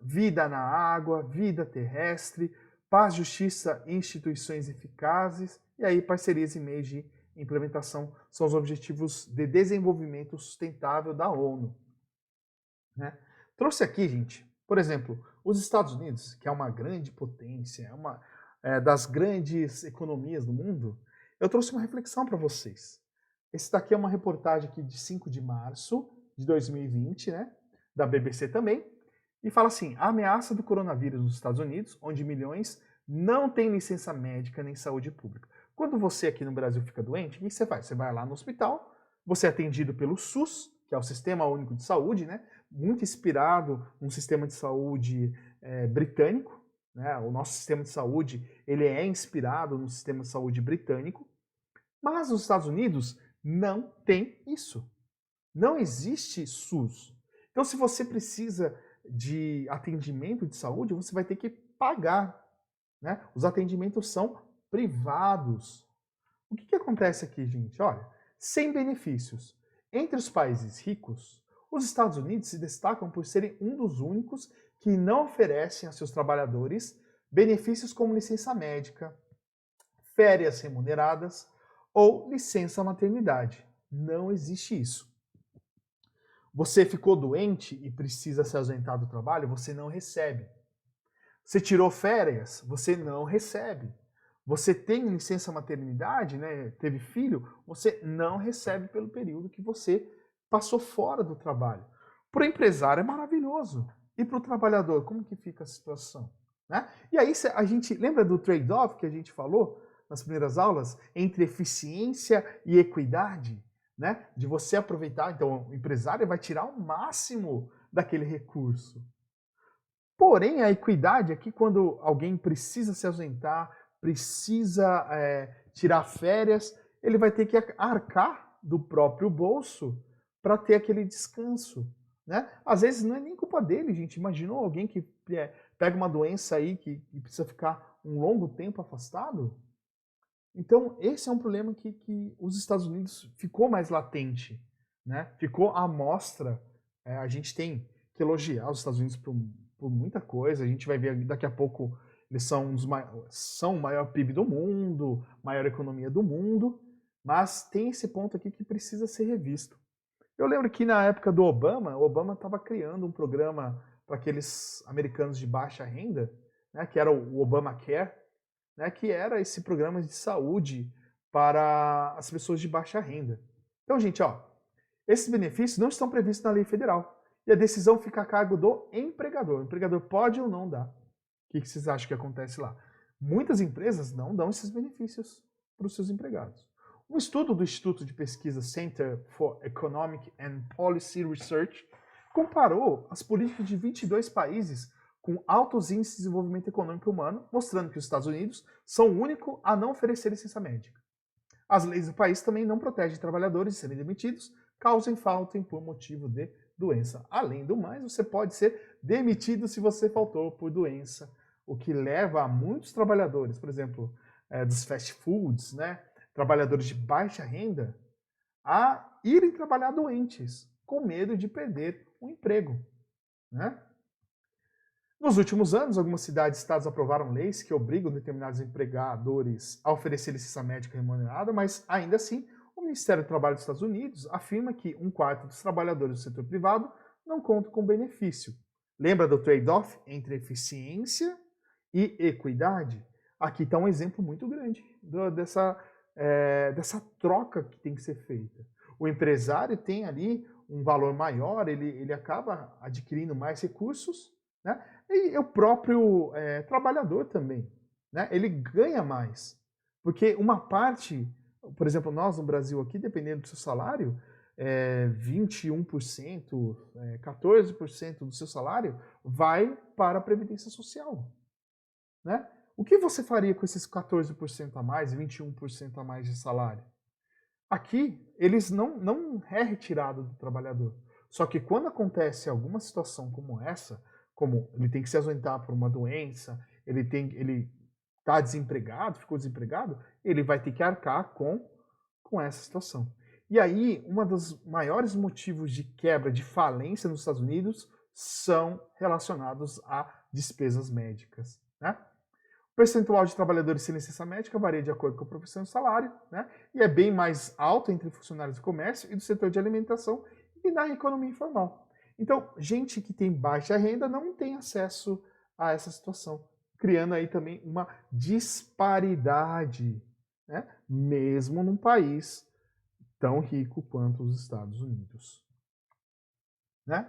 vida na água, vida terrestre, paz, justiça e instituições eficazes, e aí parcerias e meios de implementação são os objetivos de desenvolvimento sustentável da ONU. Né? Trouxe aqui, gente, por exemplo, os Estados Unidos, que é uma grande potência, é uma das grandes economias do mundo, eu trouxe uma reflexão para vocês. Esse daqui é uma reportagem aqui de 5 de março de 2020, né, da BBC também, e fala assim, a ameaça do coronavírus nos Estados Unidos, onde milhões não têm licença médica nem saúde pública. Quando você aqui no Brasil fica doente, o que você faz? Você vai lá no hospital, você é atendido pelo SUS, que é o Sistema Único de Saúde, né? Muito inspirado num sistema de saúde britânico. Né? O nosso sistema de saúde ele é inspirado no sistema de saúde britânico, mas nos Estados Unidos não tem isso. Não existe SUS. Então, se você precisa de atendimento de saúde, você vai ter que pagar. Né? Os atendimentos são privados. O que acontece aqui, gente? Olha, sem benefícios. Entre os países ricos, os Estados Unidos se destacam por serem um dos únicos que não oferecem a seus trabalhadores benefícios como licença médica, férias remuneradas ou licença maternidade. Não existe isso. Você ficou doente e precisa se ausentar do trabalho, você não recebe. Você tirou férias, você não recebe. Você tem licença maternidade, né, teve filho, você não recebe pelo período que você passou fora do trabalho. Para o empresário é maravilhoso. E para o trabalhador, como que fica a situação? Né? E aí a gente lembra do trade-off que a gente falou nas primeiras aulas entre eficiência e equidade? Né? De você aproveitar, então o empresário vai tirar o máximo daquele recurso. Porém, a equidade é que quando alguém precisa se ausentar, precisa tirar férias, ele vai ter que arcar do próprio bolso para ter aquele descanso. Né? Às vezes não é nem culpa dele, gente. Imaginou alguém que pega uma doença aí que precisa ficar um longo tempo afastado? Então, esse é um problema que os Estados Unidos ficou mais latente. Né? Ficou à mostra. A gente tem que elogiar os Estados Unidos por muita coisa. A gente vai ver daqui a pouco Eles são o maior PIB do mundo, maior economia do mundo, mas tem esse ponto aqui que precisa ser revisto. Eu lembro que na época do Obama, o Obama estava criando um programa para aqueles americanos de baixa renda, né, que era o Obamacare, né, que era esse programa de saúde para as pessoas de baixa renda. Então, gente, ó, esses benefícios não estão previstos na lei federal e a decisão fica a cargo do empregador. O empregador pode ou não dar. O que vocês acham que acontece lá? Muitas empresas não dão esses benefícios para os seus empregados. Um estudo do Instituto de Pesquisa Center for Economic and Policy Research comparou as políticas de 22 países com altos índices de desenvolvimento econômico humano, mostrando que os Estados Unidos são o único a não oferecer licença médica. As leis do país também não protegem trabalhadores de serem demitidos, caso faltem por motivo de doença. Além do mais, você pode ser demitido se você faltou por doença, o que leva a muitos trabalhadores, por exemplo, dos fast foods, né, trabalhadores de baixa renda, a irem trabalhar doentes, com medo de perder o emprego, né? Nos últimos anos, algumas cidades e estados aprovaram leis que obrigam determinados empregadores a oferecer licença médica remunerada, mas ainda assim, o Ministério do Trabalho dos Estados Unidos afirma que 1/4 dos trabalhadores do setor privado não contam com benefício. Lembra do trade-off entre eficiência e equidade? Aqui está um exemplo muito grande dessa troca que tem que ser feita. O empresário tem ali um valor maior, ele acaba adquirindo mais recursos, né? E o próprio trabalhador também, né? Ele ganha mais. Porque uma parte, por exemplo, nós no Brasil aqui, dependendo do seu salário, 21%, 14% do seu salário vai para a Previdência Social, né? O que você faria com esses 14% a mais, 21% a mais de salário? Aqui, eles não é retirado do trabalhador. Só que quando acontece alguma situação como essa, como ele tem que se ausentar por uma doença, ele está desempregado, ficou desempregado, ele vai ter que arcar com essa situação. E aí, um dos maiores motivos de quebra, de falência nos Estados Unidos, são relacionados a despesas médicas, né? O percentual de trabalhadores sem licença médica varia de acordo com a profissão e o salário, né? E é bem mais alto entre funcionários do comércio e do setor de alimentação e da economia informal. Então, gente que tem baixa renda não tem acesso a essa situação, criando aí também uma disparidade, né? Mesmo num país tão rico quanto os Estados Unidos, né?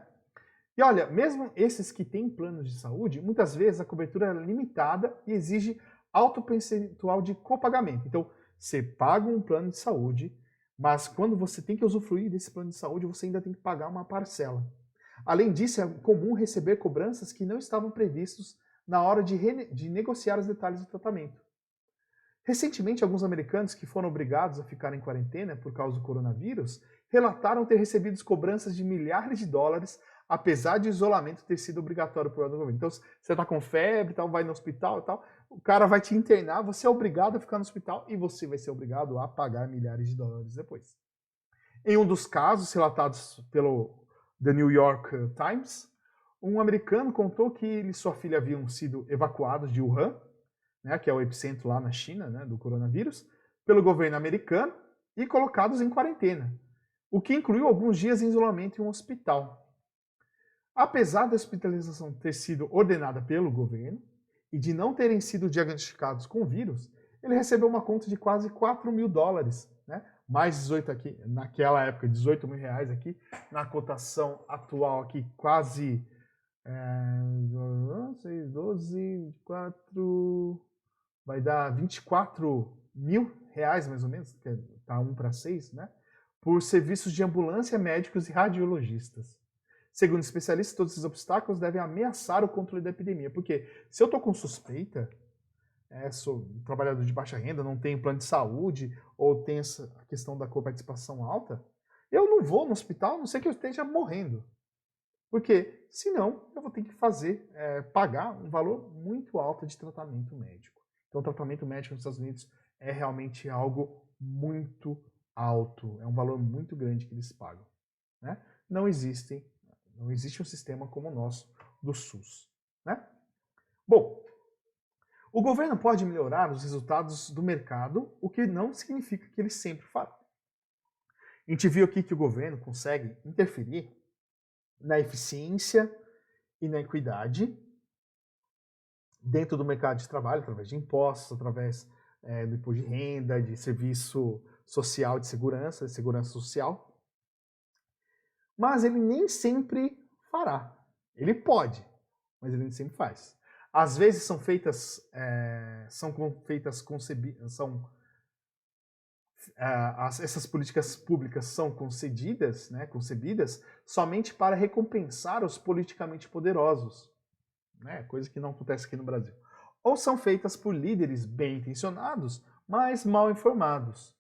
E olha, mesmo esses que têm planos de saúde, muitas vezes a cobertura é limitada e exige alto percentual de copagamento. Então, você paga um plano de saúde, mas quando você tem que usufruir desse plano de saúde, você ainda tem que pagar uma parcela. Além disso, é comum receber cobranças que não estavam previstos na hora de negociar os detalhes do tratamento. Recentemente, alguns americanos que foram obrigados a ficar em quarentena por causa do coronavírus relataram ter recebido cobranças de milhares de dólares, apesar de o isolamento ter sido obrigatório por ordem do governo. Então, você está com febre, tal, vai no hospital e tal, o cara vai te internar, você é obrigado a ficar no hospital e você vai ser obrigado a pagar milhares de dólares depois. Em um dos casos relatados pelo The New York Times, um americano contou que ele e sua filha haviam sido evacuados de Wuhan, né, que é o epicentro lá na China, né, do coronavírus, pelo governo americano e colocados em quarentena, o que incluiu alguns dias em isolamento em um hospital. Apesar da hospitalização ter sido ordenada pelo governo e de não terem sido diagnosticados com vírus, ele recebeu uma conta de quase 4 mil dólares, né, mais 18 aqui, naquela época, 18 mil reais aqui, na cotação atual aqui, quase 6, 12, 4... vai dar 24 mil reais, mais ou menos, que tá 1 para 6, né? Por serviços de ambulância, médicos e radiologistas. Segundo especialistas, todos esses obstáculos devem ameaçar o controle da epidemia. Porque se eu estou com suspeita, sou um trabalhador de baixa renda, não tenho plano de saúde, ou tenho essa questão da coparticipação alta, eu não vou no hospital, a não ser que eu esteja morrendo. Porque, senão, eu vou ter que pagar um valor muito alto de tratamento médico. Então, o tratamento médico nos Estados Unidos é realmente algo muito alto, é um valor muito grande que eles pagam, né? Não existe um sistema como o nosso do SUS, né? Bom, O governo pode melhorar os resultados do mercado, o que não significa que ele sempre fará. A gente viu aqui que o governo consegue interferir na eficiência e na equidade dentro do mercado de trabalho, através de impostos, através do imposto de renda, de serviço social de segurança social. Mas ele nem sempre fará. Ele pode, mas ele nem sempre faz. Às vezes essas políticas públicas são concebidas somente para recompensar os politicamente poderosos, né? Coisa que não acontece aqui no Brasil. Ou são feitas por líderes bem intencionados, mas mal informados.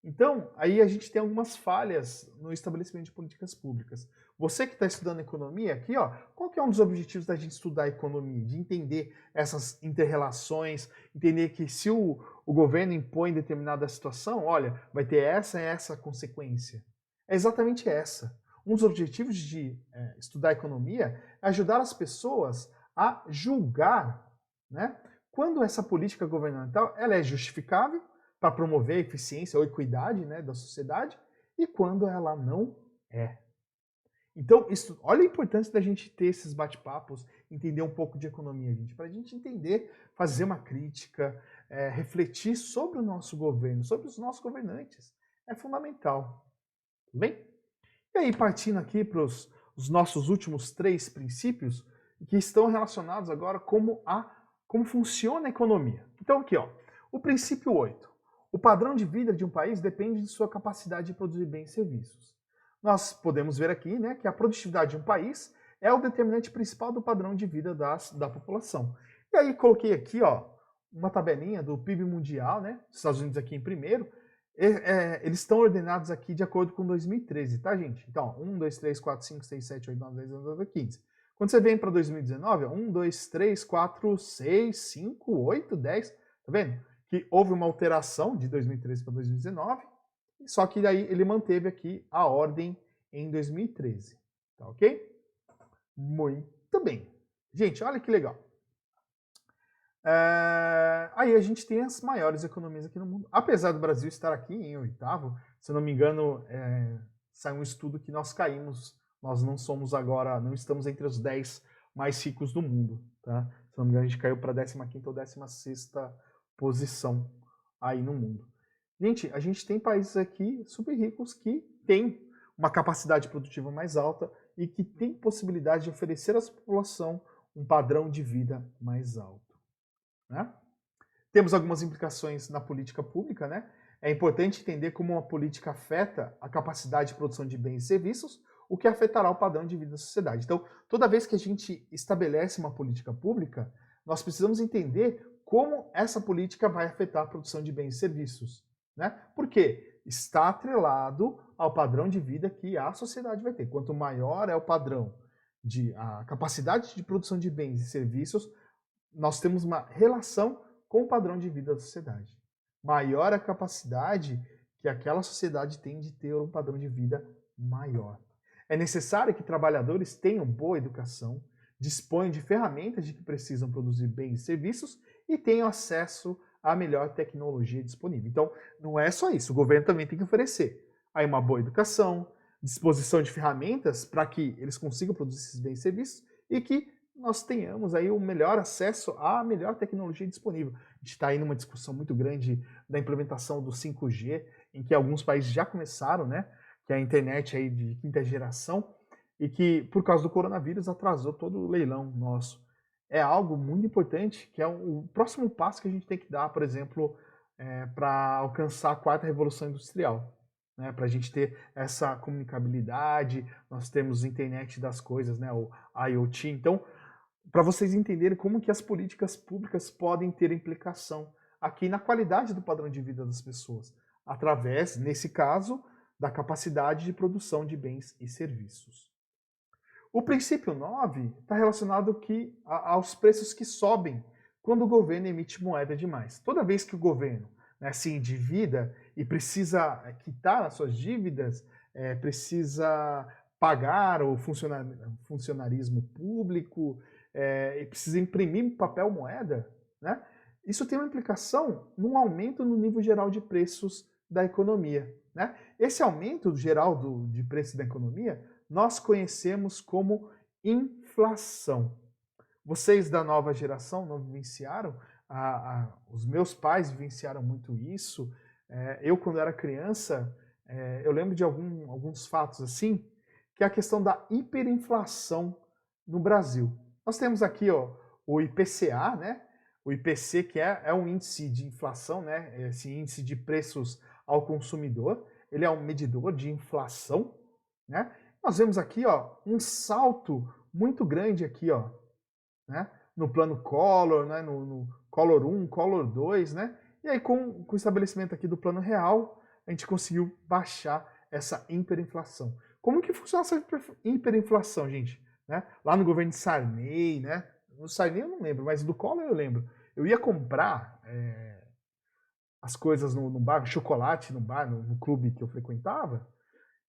Então, aí a gente tem algumas falhas no estabelecimento de políticas públicas. Você que está estudando economia, aqui, ó, qual que é um dos objetivos da gente estudar economia? De entender essas interrelações, entender que se o governo impõe determinada situação, olha, vai ter essa e essa consequência. É exatamente essa. Um dos objetivos de estudar economia é ajudar as pessoas a julgar, né, quando essa política governamental ela é justificável para promover a eficiência ou equidade, né, da sociedade, e quando ela não é. Então, olha a importância da gente ter esses bate-papos, entender um pouco de economia, gente, para a gente entender, fazer uma crítica, refletir sobre o nosso governo, sobre os nossos governantes. É fundamental. Tudo bem? E aí, partindo aqui para os nossos últimos 3 princípios, que estão relacionados agora como funciona a economia. Então, aqui, ó, o princípio 8. O padrão de vida de um país depende de sua capacidade de produzir bens e serviços. Nós podemos ver aqui, né, que a produtividade de um país é o determinante principal do padrão de vida da população. E aí coloquei aqui, ó, uma tabelinha do PIB mundial, né, Estados Unidos aqui em primeiro. Eles estão ordenados aqui de acordo com 2013, tá, gente? Então, 1, 2, 3, 4, 5, 6, 7, 8, 9, 10, 11, 12, 15. Quando você vem para 2019, ó, 1, 2, 3, 4, 6, 5, 8, 10, tá vendo? Que houve uma alteração de 2013 para 2019, só que daí ele manteve aqui a ordem em 2013, tá ok? Muito bem. Gente, olha que legal. Aí a gente tem as maiores economias aqui no mundo. Apesar do Brasil estar aqui em 8º, se eu não me engano, saiu um estudo que nós caímos, nós não somos agora, não estamos entre os 10 mais ricos do mundo, tá? Se não me engano, a gente caiu para a 15ª ou 16ª posição aí no mundo. Gente, a gente tem países aqui super ricos que têm uma capacidade produtiva mais alta e que têm possibilidade de oferecer à população um padrão de vida mais alto, né? Temos algumas implicações na política pública, né? É importante entender como uma política afeta a capacidade de produção de bens e serviços, o que afetará o padrão de vida da sociedade. Então, toda vez que a gente estabelece uma política pública, nós precisamos entender como essa política vai afetar a produção de bens e serviços, né? Porque está atrelado ao padrão de vida que a sociedade vai ter. Quanto maior é o padrão a capacidade de produção de bens e serviços, nós temos uma relação com o padrão de vida da sociedade. Maior a capacidade que aquela sociedade tem de ter um padrão de vida maior. É necessário que trabalhadores tenham boa educação, disponham de ferramentas de que precisam produzir bens e serviços e tenham acesso à melhor tecnologia disponível. Então, não é só isso, o governo também tem que oferecer aí uma boa educação, disposição de ferramentas para que eles consigam produzir esses bens e serviços e que nós tenhamos aí o melhor acesso à melhor tecnologia disponível. A gente está aí numa discussão muito grande da implementação do 5G, em que alguns países já começaram, né? Que é a internet aí de 5ª geração, e que, por causa do coronavírus, atrasou todo o leilão nosso. É algo muito importante, que é o próximo passo que a gente tem que dar, por exemplo, para alcançar a 4ª revolução industrial. Né, para a gente ter essa comunicabilidade, nós temos internet das coisas, né, o IoT. Então, para vocês entenderem como que as políticas públicas podem ter implicação aqui na qualidade do padrão de vida das pessoas, através, nesse caso, da capacidade de produção de bens e serviços. O princípio 9 está relacionado aos preços que sobem quando o governo emite moeda demais. Toda vez que o governo, né, se endivida e precisa quitar as suas dívidas, precisa pagar o funcionarismo público, e precisa imprimir papel moeda, né, isso tem uma implicação num aumento no nível geral de preços da economia, né? Esse aumento geral de preço da economia nós conhecemos como inflação. Vocês da nova geração não vivenciaram? Os meus pais vivenciaram muito isso. Eu, quando era criança, eu lembro de alguns fatos assim, que é a questão da hiperinflação no Brasil. Nós temos aqui o IPCA, né? O IPC, que é um índice de inflação, né? Esse índice de preços ao consumidor. Ele é um medidor de inflação, né? Nós vemos aqui um salto muito grande aqui, né? No plano Collor, né? no Collor 1, Collor 2, né? E aí com o estabelecimento aqui do plano real, a gente conseguiu baixar essa hiperinflação. Como que funciona essa hiperinflação, gente? Né? Lá no governo de Sarney, né? No Sarney eu não lembro, mas do Collor eu lembro. Eu ia comprar as coisas no bar, chocolate no bar, no clube que eu frequentava,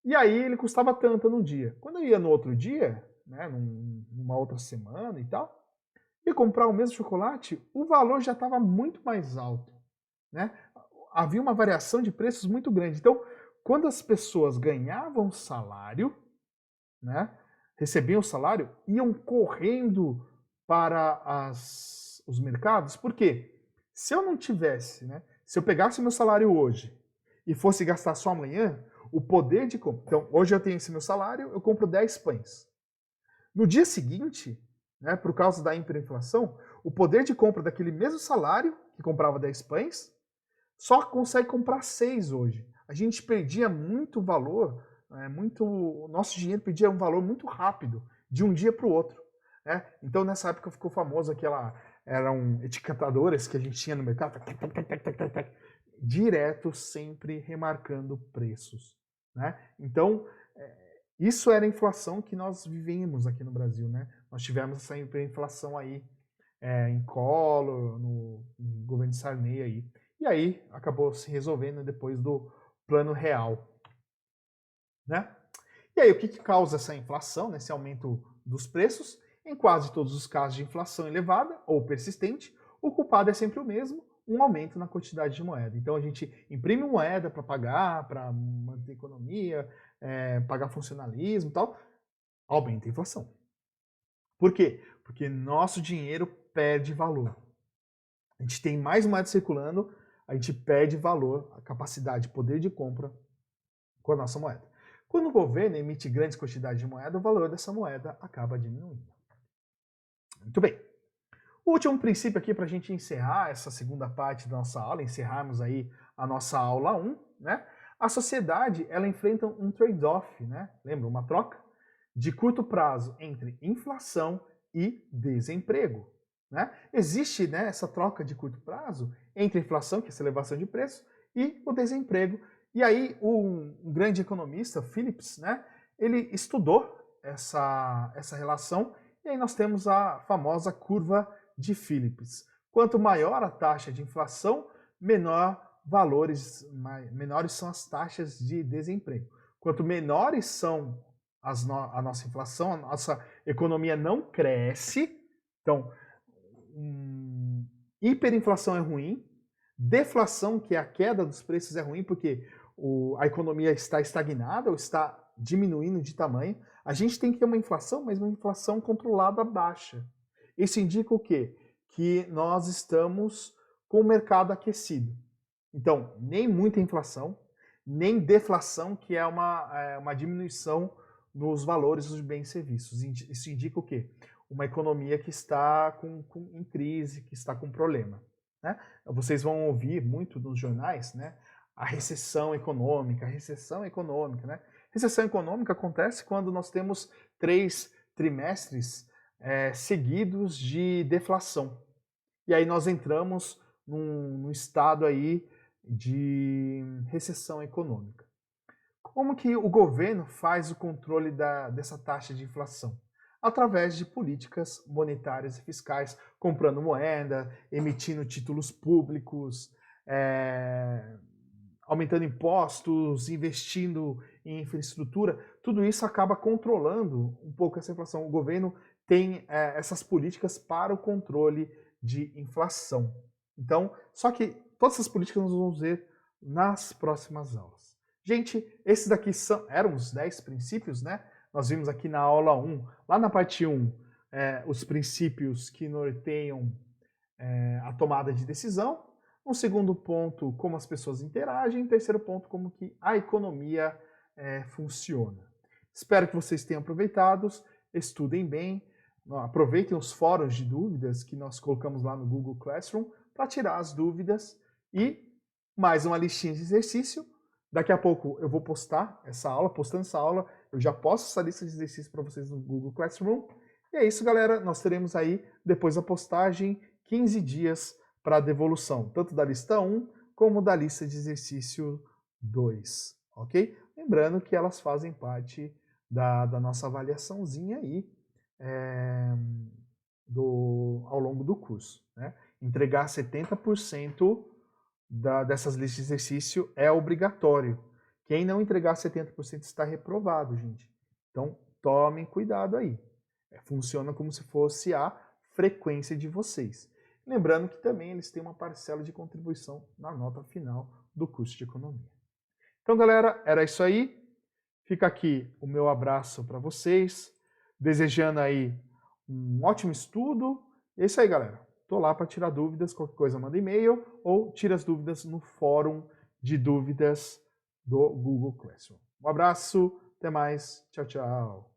e aí ele custava tanto no dia. Quando eu ia no outro dia, né, numa outra semana e tal, ia comprar o mesmo chocolate, o valor já estava muito mais alto, né? Havia uma variação de preços muito grande. Então, quando as pessoas ganhavam salário, né, recebiam o salário, iam correndo para os mercados. Por quê? Se eu não tivesse, né, se eu pegasse meu salário hoje e fosse gastar só amanhã, o poder de compra... Então, hoje eu tenho esse meu salário, eu compro 10 pães. No dia seguinte, né, por causa da hiperinflação, o poder de compra daquele mesmo salário, que comprava 10 pães, só consegue comprar 6 hoje. A gente perdia muito valor, o nosso dinheiro perdia um valor muito rápido, de um dia para o outro. Né? Então, nessa época ficou famoso eram etiquetadoras que a gente tinha no mercado, direto, sempre remarcando preços. Né? Então, isso era a inflação que nós vivemos aqui no Brasil. Né? Nós tivemos essa hiperinflação aí em Collor, no governo de Sarney aí. E aí acabou se resolvendo depois do plano real. Né? E aí o que causa essa inflação, né, esse aumento dos preços? Em quase todos os casos de inflação elevada ou persistente, o culpado é sempre o mesmo, um aumento na quantidade de moeda. Então a gente imprime moeda para pagar, para manter a economia, pagar funcionalismo e tal, aumenta a inflação. Por quê? Porque nosso dinheiro perde valor. A gente tem mais moeda circulando, a gente perde valor, a capacidade, poder de compra com a nossa moeda. Quando o governo emite grandes quantidades de moeda, o valor dessa moeda acaba diminuindo. Muito bem. O último princípio aqui para a gente encerrar essa segunda parte da nossa aula, encerrarmos aí a nossa aula 1, né? A sociedade, ela enfrenta um trade-off, né? Lembra, uma troca de curto prazo entre inflação e desemprego. Né? Existe, né, essa troca de curto prazo entre a inflação, que é essa elevação de preço, e o desemprego. E aí um grande economista, Phillips, né, ele estudou essa relação, e aí nós temos a famosa curva de Phillips. Quanto maior a taxa de inflação, menores são as taxas de desemprego. Quanto menores são a nossa inflação, a nossa economia não cresce, então hiperinflação é ruim, deflação, que é a queda dos preços, é ruim porque a economia está estagnada ou está diminuindo de tamanho. A gente tem que ter uma inflação, mas uma inflação controlada baixa. Isso indica o quê? Que nós estamos com o mercado aquecido. Então, nem muita inflação, nem deflação, que é uma diminuição nos valores dos bens e serviços. Isso indica o quê? Uma economia que está em crise, que está com problema. Né? Vocês vão ouvir muito nos jornais, né? A recessão econômica, né? Recessão econômica acontece quando nós temos 3 trimestres seguidos de deflação. E aí nós entramos num estado aí de recessão econômica. Como que o governo faz o controle dessa taxa de inflação? Através de políticas monetárias e fiscais, comprando moeda, emitindo títulos públicos, aumentando impostos, investindo em infraestrutura. Tudo isso acaba controlando um pouco essa inflação. O governo tem essas políticas para o controle de inflação. Então, só que todas essas políticas nós vamos ver nas próximas aulas. Gente, esses daqui eram os 10 princípios, né? Nós vimos aqui na aula 1, lá na parte 1, os princípios que norteiam a tomada de decisão. No segundo ponto, como as pessoas interagem. No terceiro ponto, como que a economia funciona. Espero que vocês tenham aproveitado, estudem bem, aproveitem os fóruns de dúvidas que nós colocamos lá no Google Classroom para tirar as dúvidas e mais uma listinha de exercício. Daqui a pouco eu vou postar essa aula, postando essa aula, eu já posto essa lista de exercícios para vocês no Google Classroom. E é isso, galera. Nós teremos aí, depois da postagem, 15 dias para a devolução, tanto da lista 1 como da lista de exercício 2, ok? Lembrando que elas fazem parte da nossa avaliaçãozinha aí ao longo do curso, né? Entregar 70% dessas listas de exercício é obrigatório. Quem não entregar 70% está reprovado, gente. Então, tomem cuidado aí. Funciona como se fosse a frequência de vocês. Lembrando que também eles têm uma parcela de contribuição na nota final do curso de economia. Então, galera, era isso aí. Fica aqui o meu abraço para vocês, desejando aí um ótimo estudo. É isso aí, galera. Tô lá para tirar dúvidas, qualquer coisa manda e-mail ou tira as dúvidas no fórum de dúvidas do Google Classroom. Um abraço, até mais, tchau, tchau.